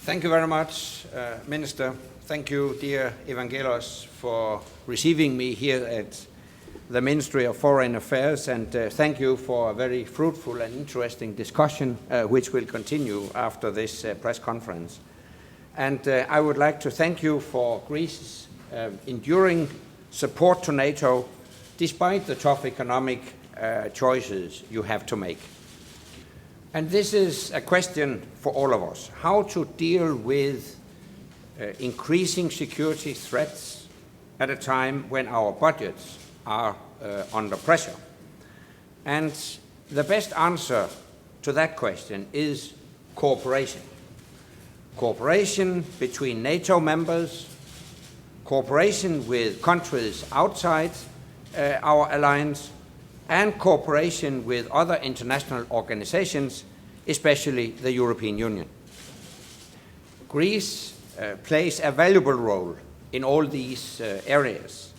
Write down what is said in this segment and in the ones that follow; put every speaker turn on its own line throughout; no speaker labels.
Thank you very much, Minister. Thank you, dear Evangelos, for receiving me here at the Ministry of Foreign Affairs, and thank you for a very fruitful and interesting discussion, which will continue after this press conference. And I would like to thank you for Greece's enduring support to NATO, despite the tough economic choices you have to make. And this is a question for all of us, how to deal with increasing security threats at a time when our budgets are under pressure. And the best answer to that question is cooperation. Cooperation between NATO members, cooperation with countries outside our alliance, and cooperation with other international organizations, especially the European Union. Greece plays a valuable role in all these areas.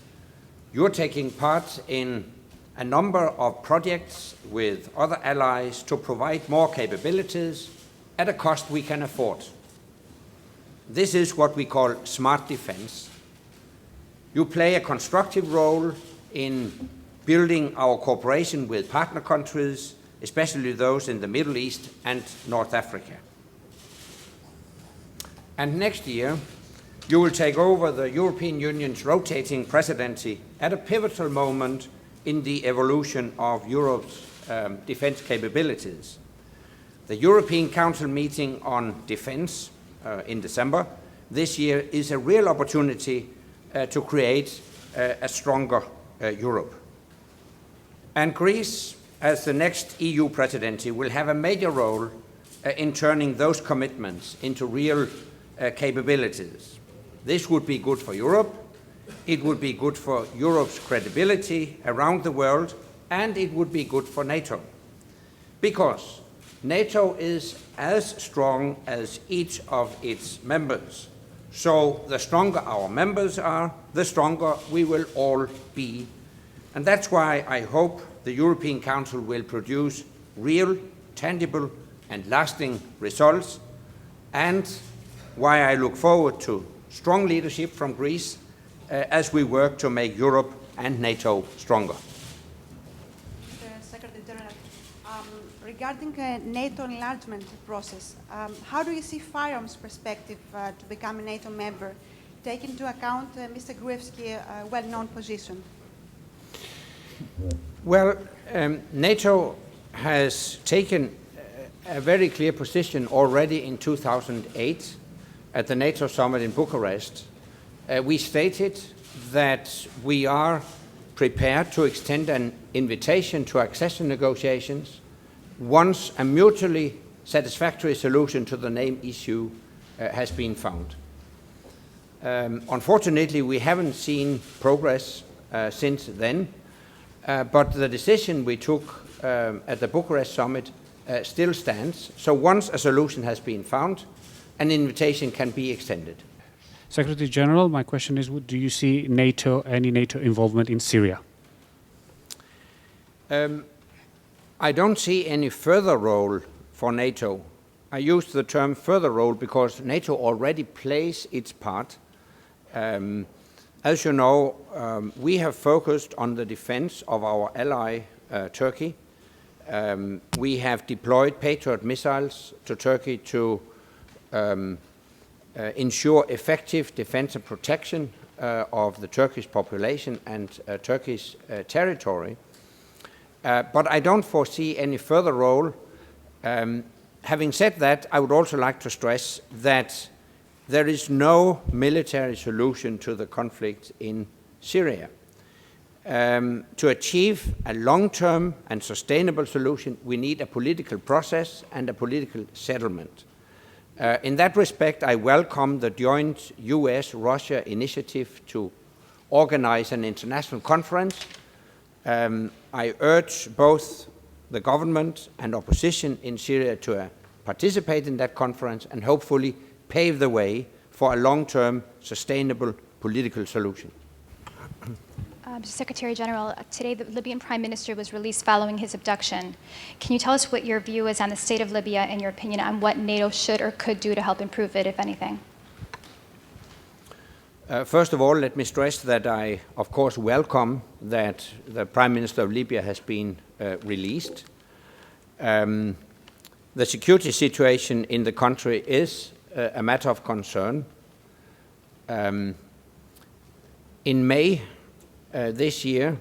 You're taking part in a number of projects with other allies to provide more capabilities at a cost we can afford. This is what we call smart defense. You play a constructive role in building our cooperation with partner countries, especially those in the Middle East and North Africa. And next year, you will take over the European Union's rotating presidency at a pivotal moment in the evolution of Europe's defense capabilities. The European Council meeting on defense in December this year is a real opportunity to create a stronger Europe. And Greece, as the next EU presidency, will have a major role in turning those commitments into real capabilities. This would be good for Europe, it would be good for Europe's credibility around the world, and it would be good for NATO. Because NATO is as strong as each of its members. So the stronger our members are, the stronger we will all be. And that's why I hope the European Council will produce real, tangible, and lasting results, and why I look forward to strong leadership from Greece as we work to make Europe and NATO stronger.
Secretary General, regarding NATO enlargement process, how do you see firearms perspective to become a NATO member, taking into account Mr. Gruevski's well-known position?
Well, NATO has taken a very clear position already in 2008 at the NATO summit in Bucharest. We stated that we are prepared to extend an invitation to accession negotiations once a mutually satisfactory solution to the name issue has been found. Unfortunately, we haven't seen progress since then. But the decision we took at the Bucharest summit still stands. So once a solution has been found, an invitation can be extended.
Secretary General, my question is, do you see any NATO involvement in Syria?
I don't see any further role for NATO. I use the term further role because NATO already plays its part. As you know, we have focused on the defense of our ally, Turkey. We have deployed Patriot missiles to Turkey to ensure effective defense and protection of the Turkish population and Turkish territory. But I don't foresee any further role. Having said that, I would also like to stress that there is no military solution to the conflict in Syria. To achieve a long-term and sustainable solution, we need a political process and a political settlement. In that respect, I welcome the joint US-Russia initiative to organize an international conference. I urge both the government and opposition in Syria to participate in that conference and hopefully pave the way for a long-term, sustainable political solution.
Secretary General, today the Libyan Prime Minister was released following his abduction. Can you tell us what your view is on the state of Libya and your opinion on what NATO should or could do to help improve it, if anything?
First of all, let me stress that I, of course, welcome that the Prime Minister of Libya has been released. The security situation in the country is a matter of concern. In May this year,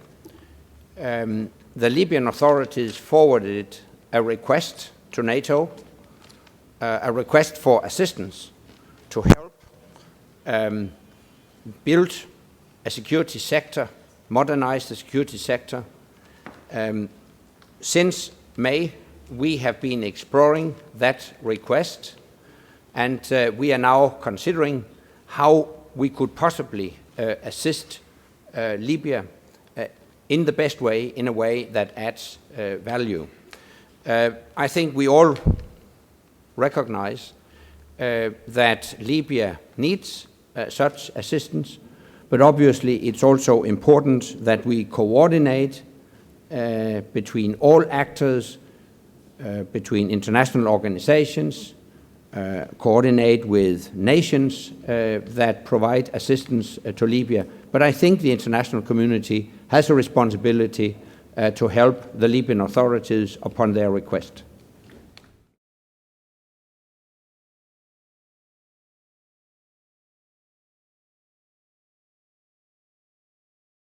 the Libyan authorities forwarded a request to NATO, a request for assistance to help build a security sector, modernize the security sector. Since May, we have been exploring that request, and we are now considering how we could possibly assist Libya in the best way, in a way that adds value. I think we all recognize that Libya needs such assistance, but obviously it's also important that we coordinate between all actors, between international organizations, coordinate with nations that provide assistance to Libya. But I think the international community has a responsibility to help the Libyan authorities upon their request.